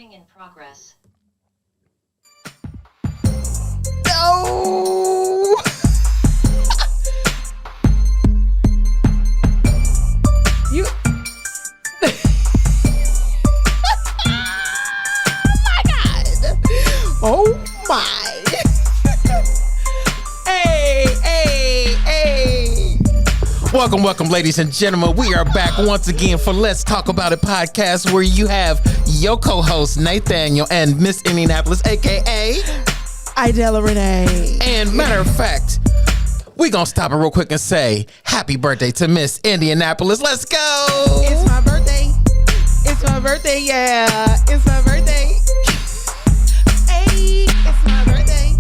In progress. No. You. My God. Oh my. Hey. Welcome, ladies and gentlemen. We are back once again for Let's Talk About It podcast, where you have your co-host Nathaniel and Miss Indianapolis, aka Idella Renee. And matter of fact, we gonna stop it real quick and say happy birthday to Miss Indianapolis. Let's go. It's my birthday. It's my birthday. Yeah, it's my birthday. Hey, it's my birthday.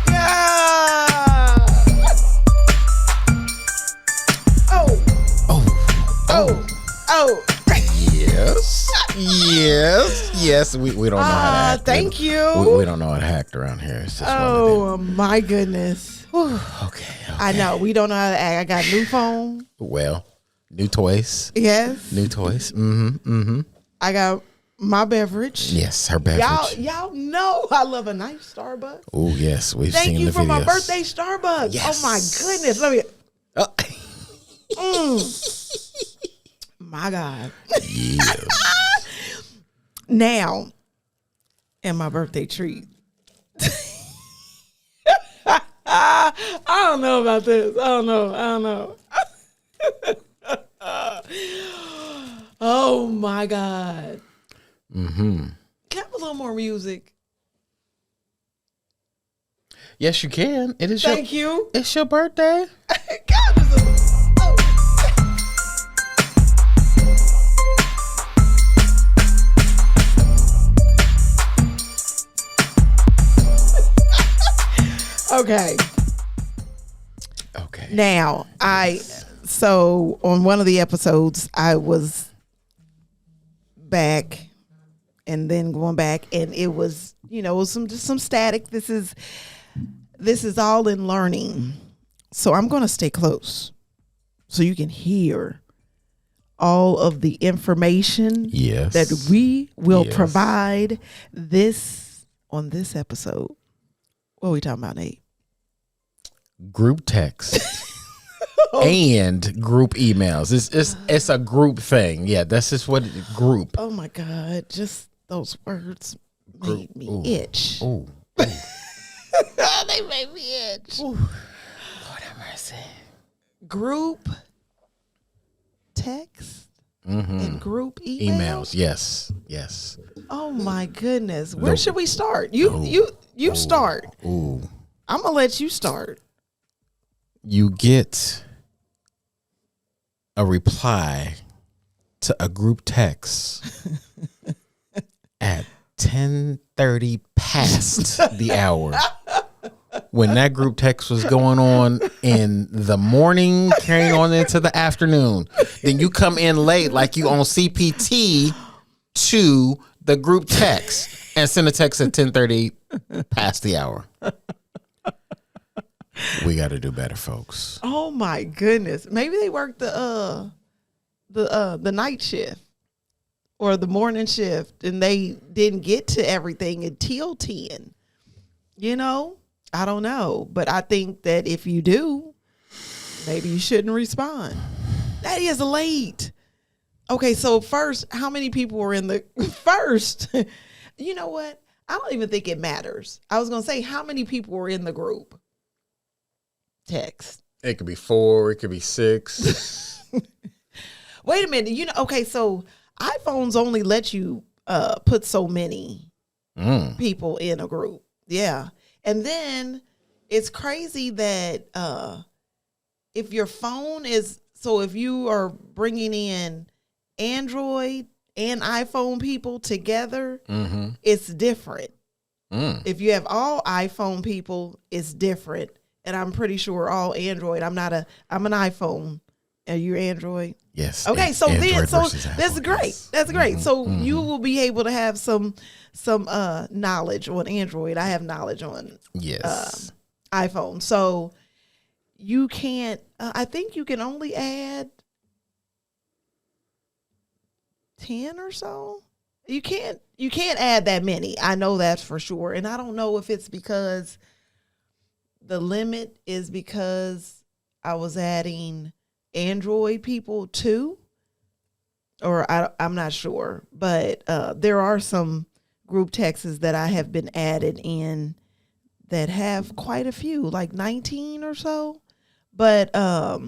Yeah. Oh. Yes. We don't know how to act. Thank you. We don't know how to act around here. It's just My goodness. Whew. Okay. I know. We don't know how to act. I got a new phone. Well, new toys. Yes. New toys. Mm-hmm. I got my beverage. Yes, her beverage. Y'all know I love a nice Starbucks. Oh, yes. We've Thank seen you the for videos. my birthday Starbucks. Yes. Oh my goodness. Let me. Oh. My God. Yes. Now, and my birthday treat. I don't know about this. I don't know. Oh my God. Mm-hmm. Can I have a little more music? Yes, you can. It is Thank you. It's your birthday. God, this is- oh. Okay. Now, so on one of the episodes, I was back and then going back, and it was, some static. This is all in learning. So I'm going to stay close so you can hear all of the information that we will provide on this episode. What are we talking about, Nate? Group text and group emails. It's a group thing. Yeah, that's just what group. Oh my God, just those words made me itch. Ooh. They made me itch. Lord have mercy. Group text and group emails. Yes. Oh my goodness, where should we start? You start. Ooh. I'm gonna let you start. You get a reply to a group text at 10:30 past the hour. When that group text was going on in the morning, carrying on into the afternoon. Then you come in late like you on CPT to the group text and send a text at 10:30 past the hour. We got to do better, folks. Oh my goodness. Maybe they work the night shift or the morning shift and they didn't get to everything until 10. I don't know, but I think that if you do, maybe you shouldn't respond. That is late. Okay, so first, how many people were in the first? You know what? I don't even think it matters. I was going to say, how many people were in the group text? It could be 4, it could be 6. Wait a minute. Okay, so iPhones only let you put so many people in a group. Yeah. And then it's crazy that if your phone if you are bringing in Android and iPhone people together, it's different. If you have all iPhone people, it's different. And I'm pretty sure all Android. I'm an iPhone. Are you Android? Yes. Okay, so Android so versus Apple, that's great. yes. That's great. So you will be able to have some knowledge on Android. I have knowledge on iPhone. So you can't. I think you can only add 10 or so. You can't add that many. I know that's for sure. And I don't know if it's because the limit is because I was adding Android people too, or I'm not sure. But there are some group texts that I have been added in that have quite a few, like 19 or so. But I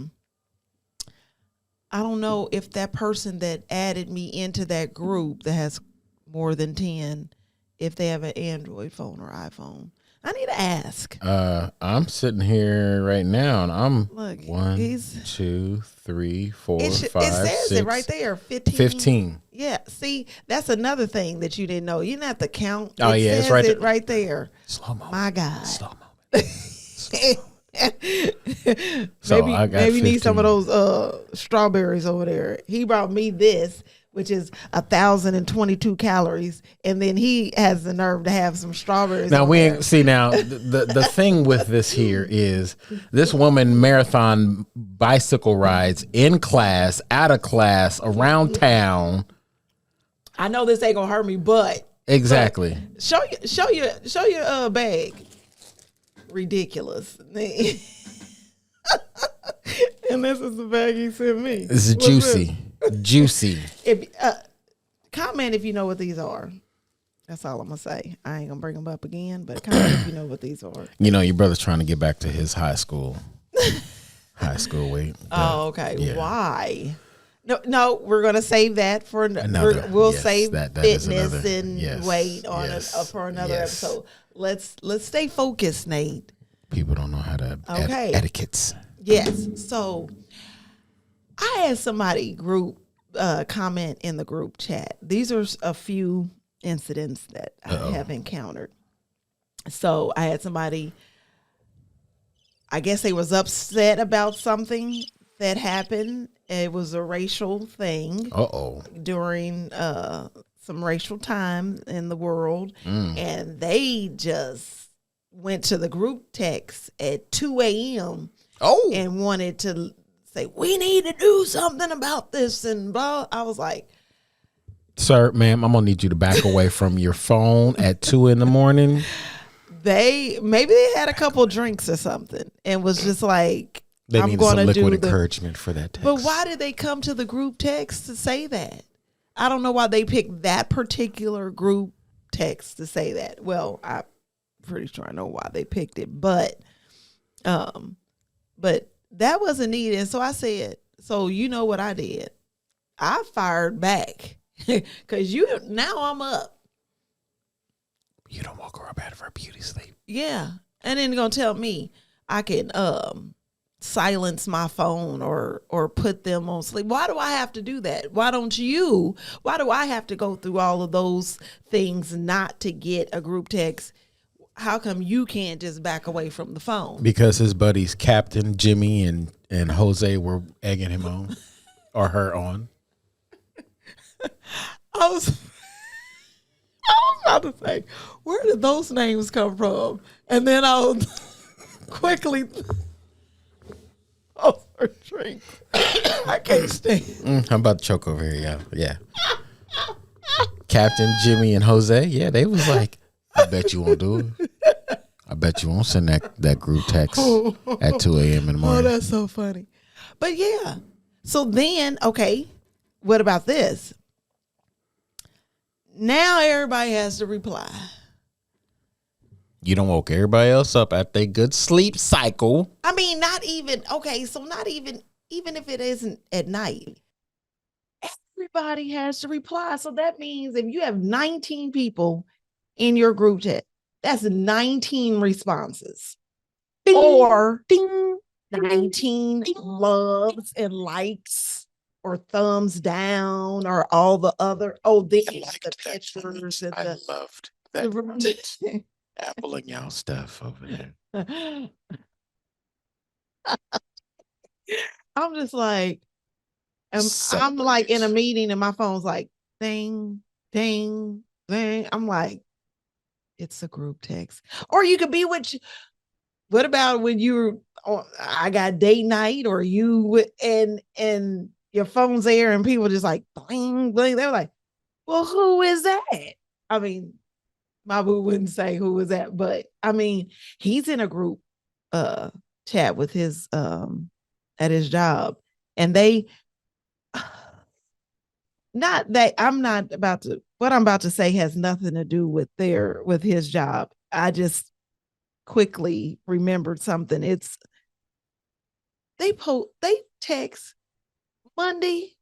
don't know if that person that added me into that group that has more than 10, if they have an Android phone or iPhone. I need to ask. I'm sitting here right now, and I'm Look, 1, 2, 3, 4, 5, it says 6, it right there, 15. 15. Yeah, see, that's another thing that you didn't know. You didn't have to count. Oh, yeah, it's right it there. right there. Slow moment. My God. Slow moment. Maybe you need some of those strawberries over there. He brought me this, which is 1,022 calories, and then he has the nerve to have some strawberries. Now the thing with this here is this woman marathon bicycle rides in class, out of class, around town. I know this ain't gonna hurt me, but exactly. But show your bag. Ridiculous. And this is the bag he sent me. This is juicy. Juicy. If comment if you know what these are. That's all I'm gonna say. I ain't gonna bring them up again, but comment if you know what these are. You know, your brother's trying to get back to his high school weight. Oh, okay. Yeah. Why? No, we're gonna save that for another. We'll save that fitness and weight on for another episode. Let's stay focused, Nate. People don't know how to etiquettes. Yes. So I had somebody comment in the group chat. These are a few incidents that I have encountered. So I had somebody, I guess they was upset about something that happened. It was a racial thing during some racial time in the world. And they just went to the group text at 2 a.m. And wanted to say, we need to do something about this and blah. I was like, sir, ma'am, I'm gonna need you to back away from your phone at 2 a.m. Maybe they had a couple drinks or something and was just like, they need some liquid encouragement for that text. But why did they come to the group text to say that? I don't know why they picked that particular group text to say that. Well, I'm pretty sure I know why they picked it, but that wasn't needed. And so I said, so you know what I did? I fired back because now I'm up. You don't woke her up out of her beauty sleep. Yeah. And then you're going to tell me I can silence my phone or put them on sleep. Why do I have to do that? Why do I have to go through all of those things not to get a group text? How come you can't just back away from the phone? Because his buddies, Captain, Jimmy, and Jose were egging him on or her on. I was about to say, where did those names come from? And then I'll quickly drink. I can't stand. I'm about to choke over here, y'all. Yeah. Captain, Jimmy, and Jose, yeah, they was like, I bet you won't do it. I bet you won't send that group text at 2 a.m. in the morning. Oh, that's so funny. But yeah. So then, okay, what about this? Now everybody has to reply. You don't woke everybody else up at their good sleep cycle. I mean, not even if it isn't at night. Everybody has to reply. So that means if you have 19 people in your group chat, that's 19 responses. Ding, or ding, 19 loves and likes or thumbs down or all the other the pictures and I loved that. Apple and y'all stuff over there. I'm just like, I'm like in a meeting and my phone's like ding, ding, ding. I'm like, it's a group text. Or you could be what about when I got date night or you and your phone's there and people just like bling, bling. They're like, Well, who is that? I mean, my boo wouldn't say who is that, but I mean, he's in a group chat with his at his job, and they not that I'm not about to what I'm about to say has nothing to do with his job. I just quickly remembered something. It's they text Monday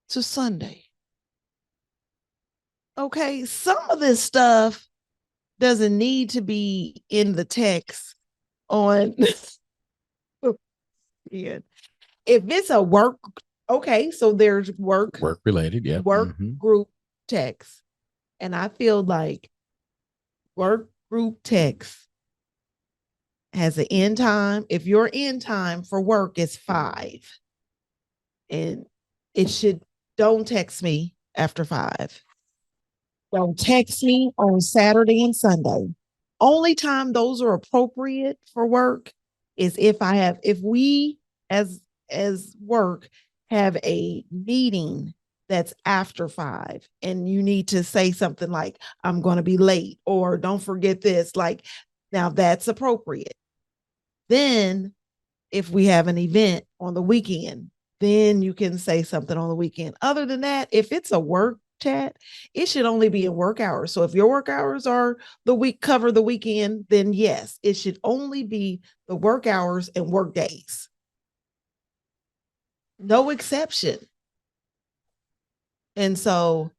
to Sunday. Okay, some of this stuff doesn't need to be in the text on yeah. If it's a work, okay, so there's work related, yeah. Work group text. And I feel like work group text has an end time. If your end time for work is 5, and it should don't text me after 5. Don't text me on Saturday and Sunday. Only time those are appropriate for work is if we as work have a meeting that's after 5 and you need to say something like I'm going to be late or don't forget this, like now that's appropriate. Then if we have an event on the weekend, then you can say something on the weekend. Other than that, if it's a work chat, it should only be in work hours. So if your work hours are the week cover the weekend, then yes, it should only be the work hours and work days. No exception. And so,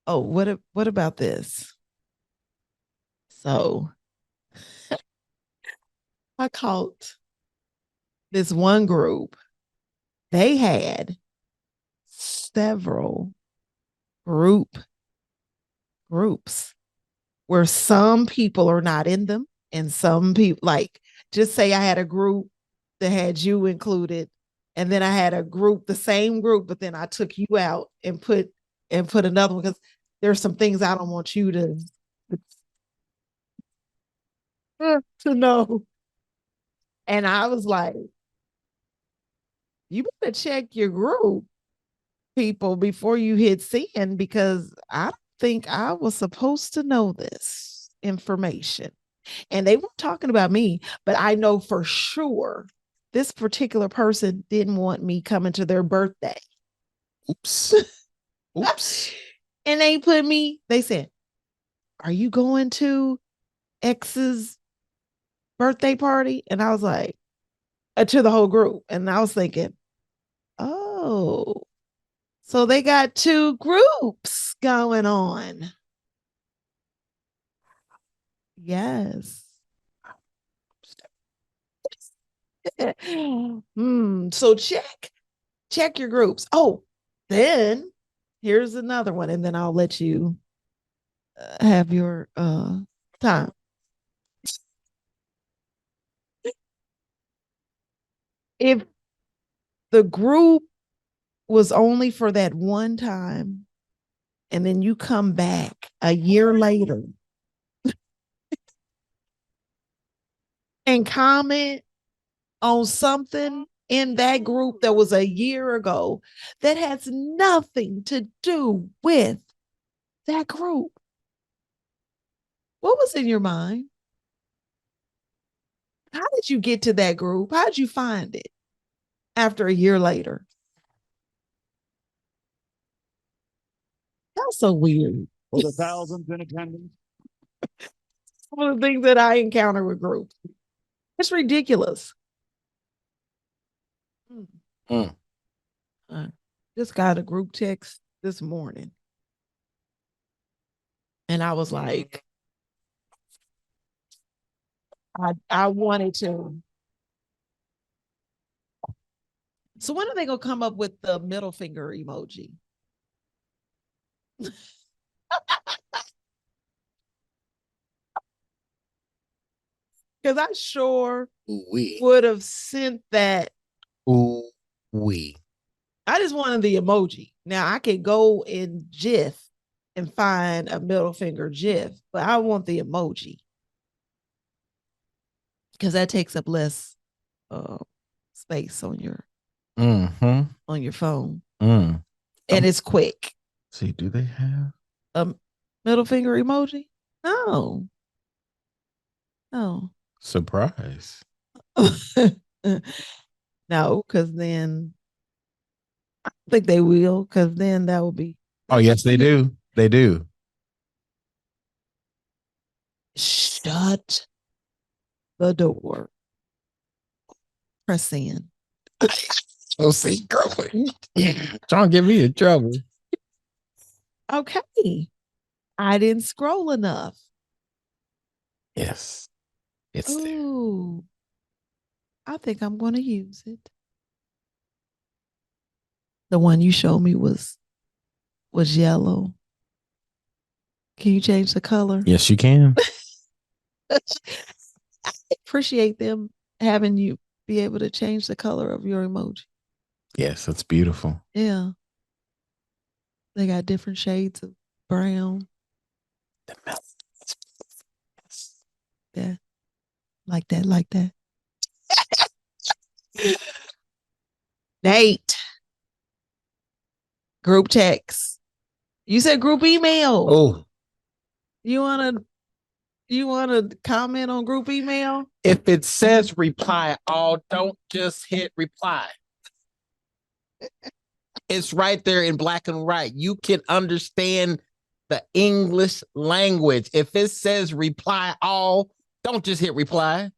oh, what about this? So I caught this one group. They had several groups where some people are not in them and some people, like, just say I had a group that had you included, and then I had a group, the same group, but then I took you out and put another one because there's some things I don't want you to know. And I was like, you better check your group people before you hit send, because I don't think I was supposed to know this information. And they weren't talking about me, but I know for sure this particular person didn't want me coming to their birthday. Oops. Oops. And they said, are you going to X's birthday party? And I was like, to the whole group. And I was thinking, oh, so they got 2 groups going on. Yes. So check your groups. Oh, then here's another one, and then I'll let you have your time. If the group was only for that one time, and then you come back a year later and comment on something in that group that was a year ago that has nothing to do with that group, what was in your mind? How did you get to that group? How did you find it after a year later? That's so weird. For the thousands in attendance. Some of the things that I encounter with groups. It's ridiculous. Just got a group text this morning. And I was like, I wanted to. So when are they going to come up with the middle finger emoji? Because I sure would have sent that. I just wanted the emoji. Now I could go in GIF and find a middle finger GIF, but I want the emoji because that takes up less space on your phone, and it's quick. See, do they have? A middle finger emoji? No. No. Surprise. No, because then I think they will, because then that will be Oh, yes, they do. They do. shut the door. Press in. Oh, see, girl. Trying to get me in trouble. Okay. I didn't scroll enough. Yes. It's there. Ooh. I think I'm going to use it. The one you showed me was yellow. Can you change the color? Yes, you can. I appreciate them having you be able to change the color of your emoji. Yes, that's beautiful. Yeah. They got different shades of brown. Yeah. Like that, like that. Nate. Group text. You said group email. Oh, You wanna comment on group email? if it says reply all, don't just hit reply. It's right there in black and white. You can understand the English language. If it says reply all, don't just hit reply.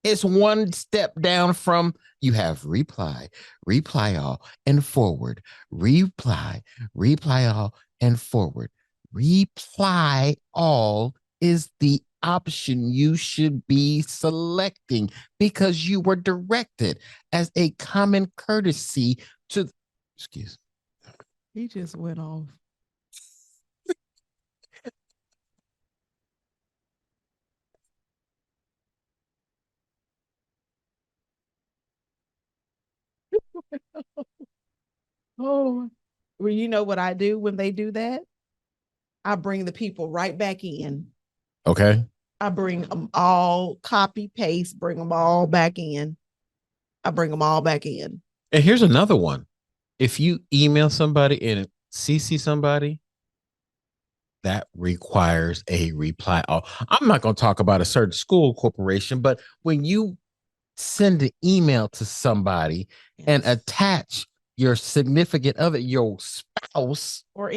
It's one step down from you have reply, reply all, and forward. Reply, reply all, and forward. Reply all is the option you should be selecting because you were directed as a common courtesy to, excuse. He just went off. Oh, well, you know what I do when they do that? I bring the people right back in. Okay. I bring them all, copy, paste, bring them all back in. I bring them all back in. And here's another one. If you email somebody and CC somebody, that requires a reply all. I'm not going to talk about a certain school corporation, but when you send an email to somebody and attach your significant other, your spouse or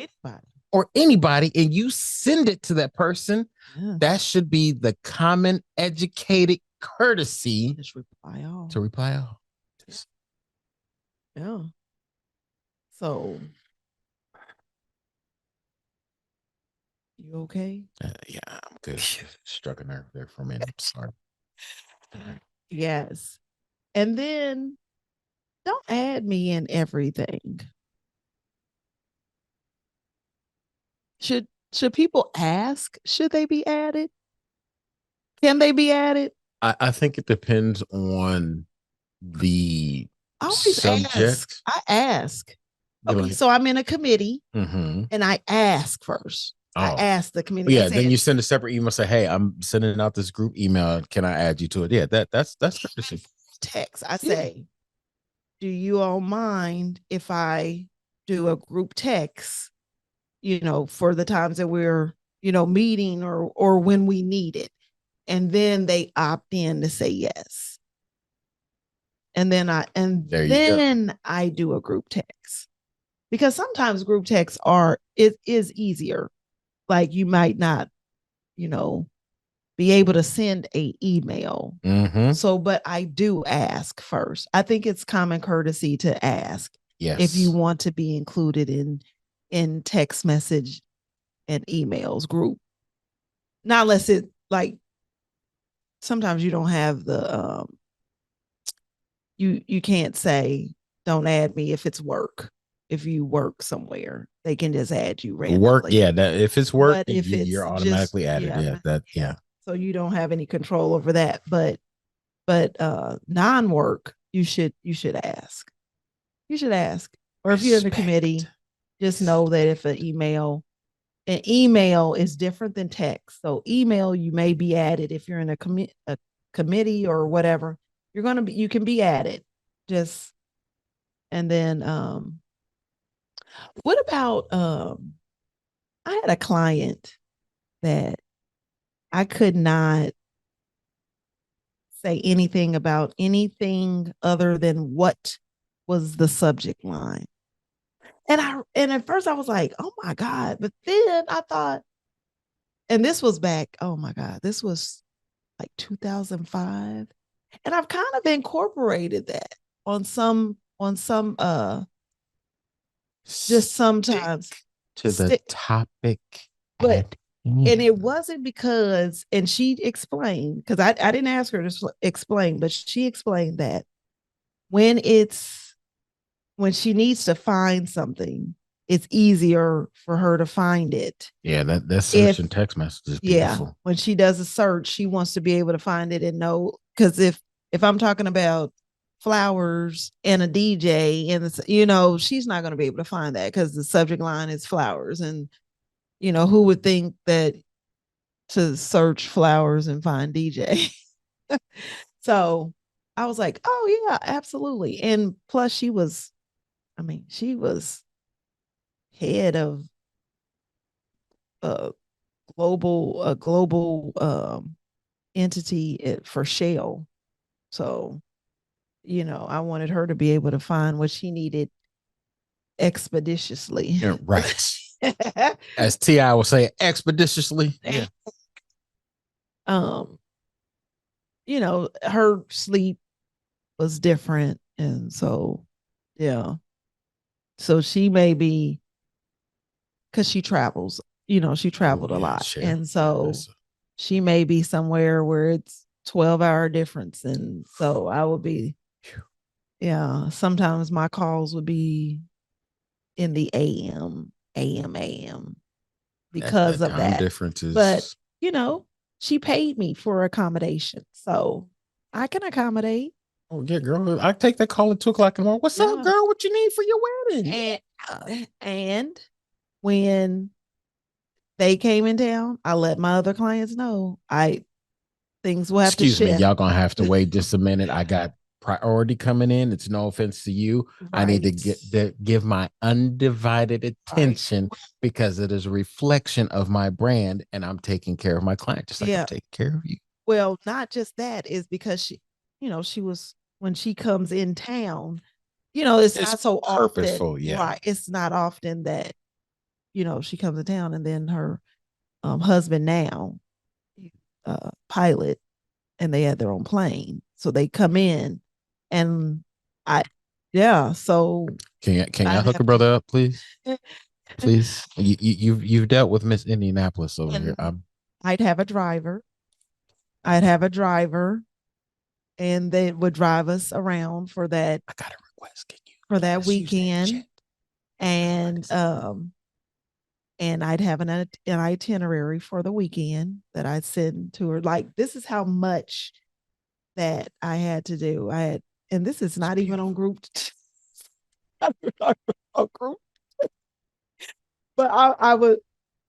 anybody, and you send it to that person, that should be the common educated courtesy just reply all. to reply all. Yeah. So, you okay? Yeah, I'm good. Struck a nerve there for a minute. Sorry. Yes. And then don't add me in everything. Should people ask? Should they be added? Can they be added? I think it depends on the I always subject. I ask. Okay, so I'm in a committee and I ask first. I ask the committee. Yeah, then you send a separate email. Say, hey, I'm sending out this group email. Can I add you to it? Yeah, that's courtesy. Text. I say, do you all mind if I do a group text? You know, for the times that we're meeting or when we need it, and then they opt in to say yes. And then I do a group text because sometimes group texts it is easier. Like you might not, be able to send a email. So, but I do ask first. I think it's common courtesy to ask if you want to be included in text message and emails group. Not unless it like sometimes you don't have the you can't say don't add me if it's work. If you work somewhere, they can just add you randomly. Work, yeah. If it's work, if you're automatically added. Yeah. So you don't have any control over that. But non-work, you should ask. You should ask. Or if you're in the committee, just know that if an email is different than text. So email, you may be added if you're in a committee or whatever. You can be added. And then What about I had a client that I could not say anything about anything other than what was the subject line. And at first I was like, oh my God. But then I thought, and this was back, oh my God, this was like 2005. And I've kind of incorporated that on some just sometimes to the stick, topic but at and hand. it wasn't because, and she explained, because I didn't ask her to explain, but she explained that when she needs to find something, it's easier for her to find it. Yeah, that search If and text message is yeah, beautiful. when she does a search, she wants to be able to find it and know, because if I'm talking about flowers and a DJ and she's not going to be able to find that because the subject line is flowers, and who would think that to search flowers and find DJ. So I was like, oh yeah, absolutely. And plus she was head of a global entity for Shell. So, I wanted her to be able to find what she needed expeditiously. Yeah, right. As T.I. will say, expeditiously. Yeah. Her sleep was different. And so, yeah. So she may be, because she travels, she traveled a lot. Sure. And so she may be somewhere where it's 12-hour difference. And so I would be, yeah, sometimes my calls would be in the AM because that of time that. differences. But, she paid me for accommodation. So I can accommodate. Oh, yeah, girl. I take that call at 2:00 in the morning. What's up, girl? What you need for your wedding? And when they came in town, I let my other clients know things will have to shift. Excuse me, y'all gonna have to wait just a minute. I got priority coming in. It's no offense to you. Right. I need to give my undivided attention because it is a reflection of my brand, and I'm taking care of my client just like I'm taking care of you. Well, not just that, is because she was, when she comes in town, it's not so purposeful, often. Yeah. Right. It's not often that, she comes in town, and then her husband now, pilot, and they had their own plane. So they come in, and so can y'all hook a brother up, please? Please. You've dealt with Miss Indianapolis over here. I'd have a driver, and they would drive us around for that. I got a request. Can you for that weekend? And I'd have an itinerary for the weekend that I'd send to her. Like, this is how much that I had to do. And this is not even on group. But I would.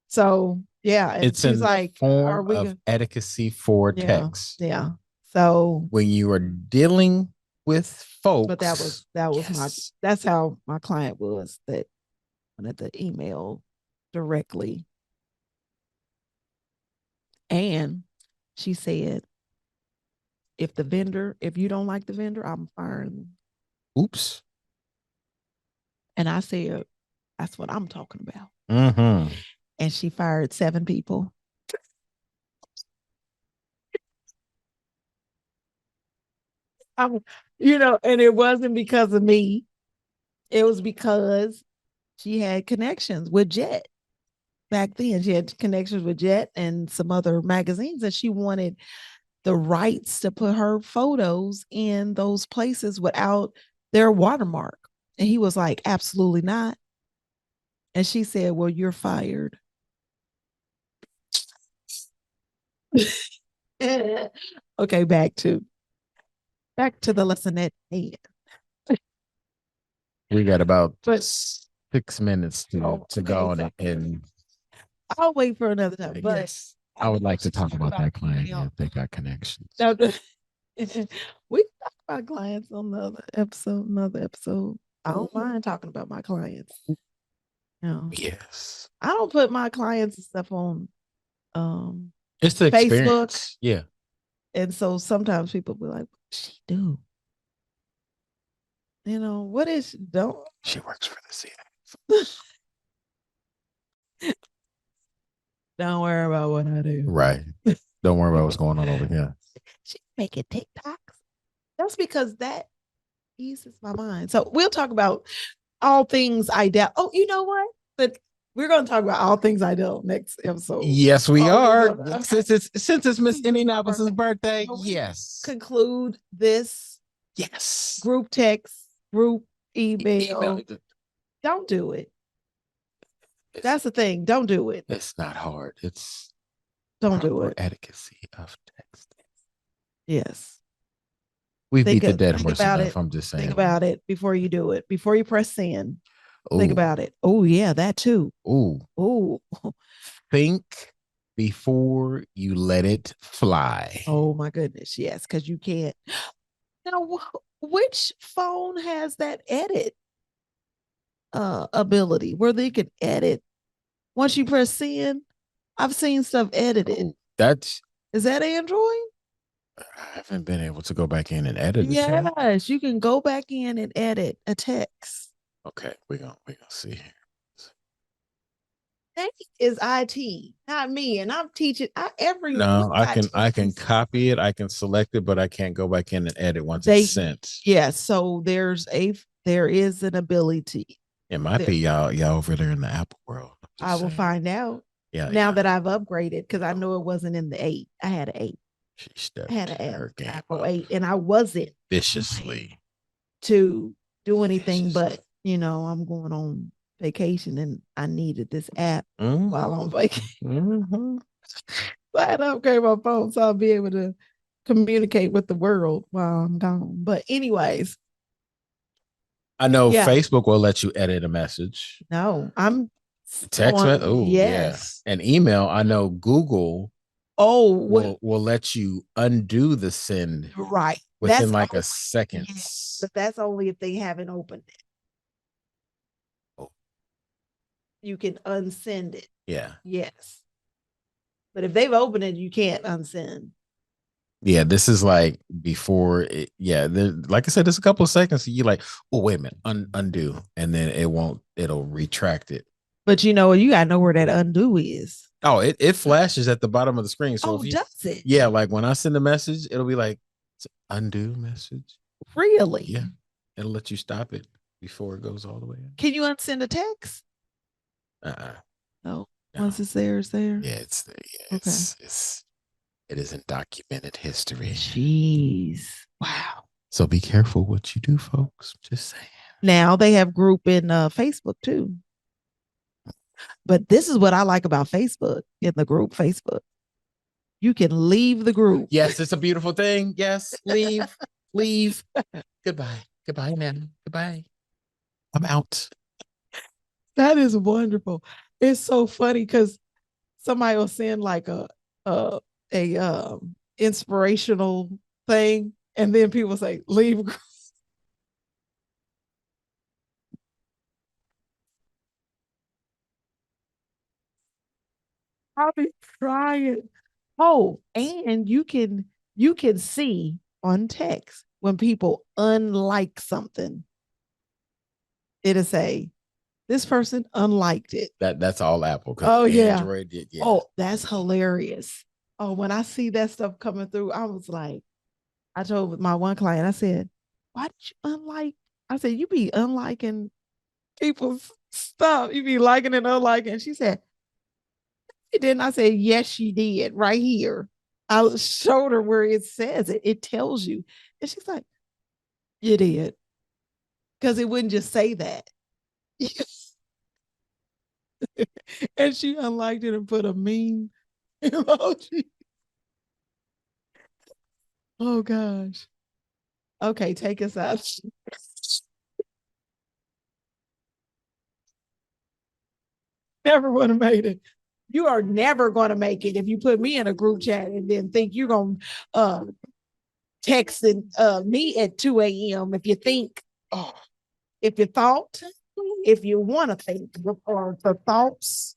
So yeah, and it's she's like, form of etiquette for text. Yeah. So when you are dealing with folks, but that was that's how my client was, that wanted the email directly. And she said, if you don't like the vendor, I'm firing them. Oops. And I said, that's what I'm talking about. Mm-hmm. And she fired 7 people. And it wasn't because of me. It was because she had connections with Jet. Back then, she had connections with Jet and some other magazines, and she wanted the rights to put her photos in those places without their watermark. And he was like, absolutely not. And she said, well, you're fired. Okay, back to the lesson at hand. We got about 6 minutes to go on it, and I'll wait for another time. But yes, I would like to talk about that client if they got connections. We can talk about clients on another episode. I don't mind talking about my clients. No. Yes. I don't put my clients and stuff on It's the Facebook. experience. Yeah. And so sometimes people be like, what does she do? You know, what is don't She works for the CIA. don't worry about what I do. Right. Don't worry about what's going on over here. She making TikToks. That's because that eases my mind. So we'll talk about all things Idel. Oh, you know what? But we're going to talk about all things Idel next episode. Yes, we Oh, are. okay. Since it's Miss Indianapolis's birthday. Will we Yes. conclude this Yes. group text, group email. Email. Don't do it. That's the thing. Don't do it. It's not hard. It's Don't do proper it. etiquette of texting. Yes. We Think beat the of- dead think horse about enough. it. I'm just saying. Think about it before you do it. Before you press send. Think Ooh. about it. Oh, yeah, that too. Ooh. Oh, Think before you let it fly. oh my goodness. Yes, because you can't. Now, which phone has that edit ability where they can edit once you press send? I've seen stuff edited. Ooh, that's Is that Android? I haven't been able to go back in and edit it. yet. Yes, you can go back in and edit a text. Okay, we're gonna see here. That is IT, not me, and I'm teaching. No, I can copy it, I can select it, but I can't go back in and edit once They- it's sent. Yeah, so there is an ability. It might be y'all over there in the Apple world. I will find out Yeah. now that I've upgraded because I know it wasn't in the 8. I had an 8. She stepped I had an her game Apple up 8, and I wasn't viciously. to do anything but, I'm going on vacation and I needed this app Mhm. while on vacation. Mhm. So I had to upgrade my phone so I'll be able to communicate with the world while I'm gone. But anyways, I know Yeah. Facebook will let you edit a message. no, I'm Text on- message. Oh, yes. yeah. And email. I know Google Oh, what, will let you undo the send right. within That's like only- a second. Yes, but that's only if they haven't opened it. Oh. You can unsend it. Yeah. Yes. But if they've opened it, you can't unsend. Yeah, this is like before it. Yeah, like I said, there's a couple of seconds. You like, oh wait a minute, undo, and then it'll retract it. But you gotta know where that undo is. Oh, it flashes at the bottom of the screen. So does it? yeah, like when I send a message, it'll be like undo message. Really? Yeah, it'll let you stop it before it goes all the way in. Can you unsend a text? No. Once it's there, it's there. Yeah, it isn't documented history. Jeez. Wow. So be careful what you do, folks. Just saying. Now they have group in Facebook too. But this is what I like about Facebook, in the group Facebook. You can leave the group. Yes, it's a beautiful thing. Yes, leave. Goodbye. Goodbye, man. Goodbye. I'm out. That is wonderful. It's so funny because somebody will send like a inspirational thing, and then people say leave. I'll be trying. Oh, and you can see on text when people unlike something. It'll say, this person unliked it. That's all Apple. Oh, yeah. Android, yeah. Oh, that's hilarious. Oh, when I see that stuff coming through, I was like, I told my one client, I said, why did you unlike? I said, you be unliking people's stuff. You be liking and unliking. And she said, it didn't. I said, yes, she did, right here. I showed her where it says it. It tells you. And she's like, you did. Because it wouldn't just say that. And she unliked it and put a mean emoji. Oh gosh. Okay, take us out. Never would have made it. You are never going to make it if you put me in a group chat and then think you're going to text me at 2 a.m. if you thought if you want to think or the thoughts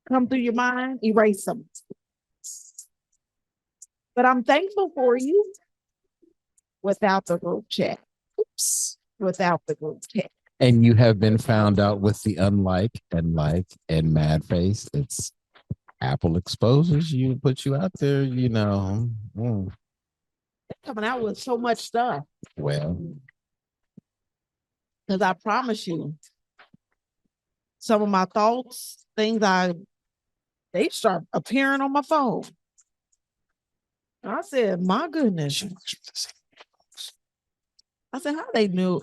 come through your mind, erase them. But I'm thankful for you without the group chat. Oops, without the group chat. And you have been found out with the unlike and like and mad face. It's Apple exposes you, put you out there, you know. Mm. Coming out with so much stuff. Well, Because I promise you, some of my thoughts, they start appearing on my phone. I said, my goodness. I said, how they know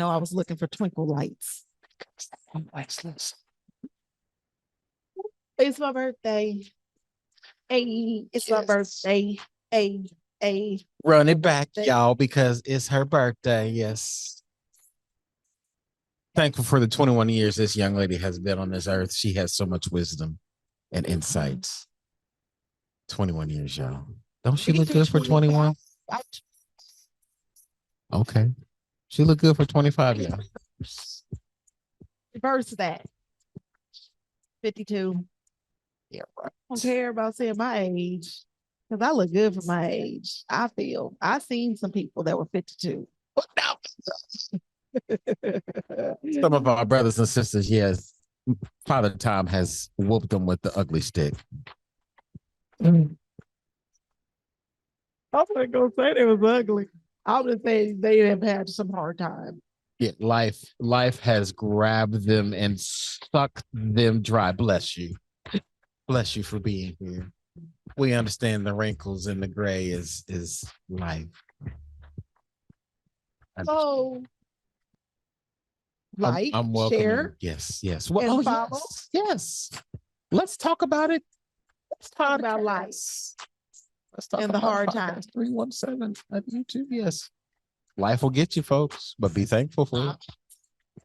I was looking for twinkle lights? It's my birthday. Hey, it's my birthday. Hey. run it back, y'all, because it's her birthday. Yes. Thankful for the 21 years this young lady has been on this earth. She has so much wisdom and insights. 21 years, y'all. Don't she look good for 21? Okay. She look good for 25, y'all. Reverse that. 52. Yeah, right. I don't care about saying my age. Because I look good for my age. I've seen some people that were 52. Some of our brothers and sisters, yes. Father Tom has whooped them with the ugly stick. I was gonna say they was ugly. I would say they have had some hard time. Yeah, life has grabbed them and sucked them dry. Bless you. Bless you for being here. We understand the wrinkles and the gray is life. So, like, I'm welcoming. share, Yes. Well, and follow. yes. Let's talk about it. Let's talk about life. Let's talk and the about hard times. 317 at YouTube. Yes. Life will get you, folks, but be thankful for it.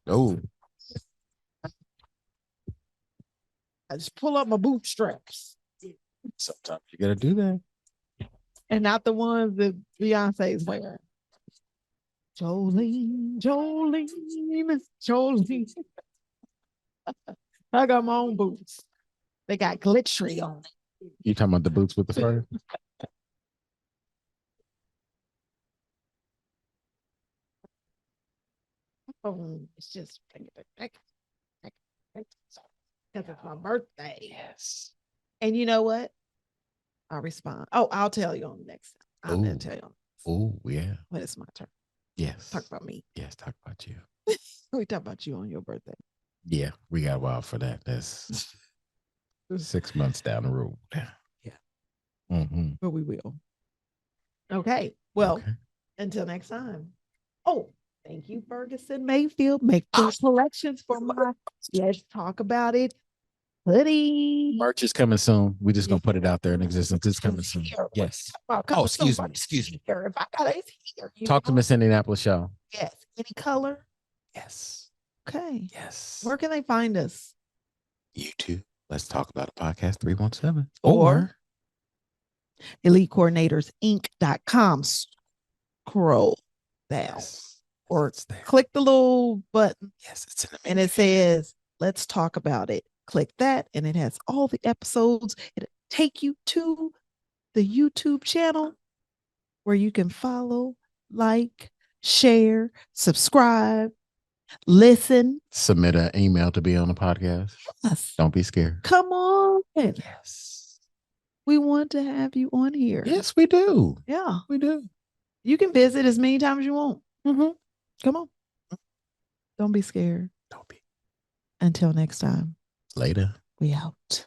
Oh, I just pull up my bootstraps. sometimes you gotta do that. And not the ones that Beyonce's wearing. Jolene. I got my own boots. They got glittery on it. You talking about the boots with the fur? Oh, it's just because it's my birthday. Yes. And you know what? I'll respond. Oh, I'll tell you on the next time. I'll Ooh. tell you Oh, yeah. when it's my turn. Yes. Talk about me. Yes, talk about you. We talk about you on your birthday. Yeah, we got a while for that. That's 6 months down the road. Yeah. Mm-hmm. But we will. Okay. Well, Okay. until next time. Oh, thank you, Ferguson Mayfield. Make those selections for my Let's Talk About It hoodie. Merch is coming soon. We just gonna put it out there in existence. It's coming soon. Yes. Oh, excuse me. If I got it here, Talk to Miss Indianapolis Show. Yes. Any color? Yes. Okay. Yes. Where can they find us? YouTube. Let's talk about a podcast 317. Or EliteCoordinatorsInc.com. Scroll down. Yes. Or It's there. click the little button Yes, it's in the and it says, let's talk about it. Click that and it has all the episodes. It'll take you to the YouTube channel where you can follow, like, share, subscribe, listen. Submit an email to be on the podcast. Yes. Don't be scared. Come on. Yes. We want to have you on here. Yes, we do. Yeah. We do. You can visit as many times as you want. Mm-hmm. Come on. Don't be scared. Don't be. Until next time. Later. We out.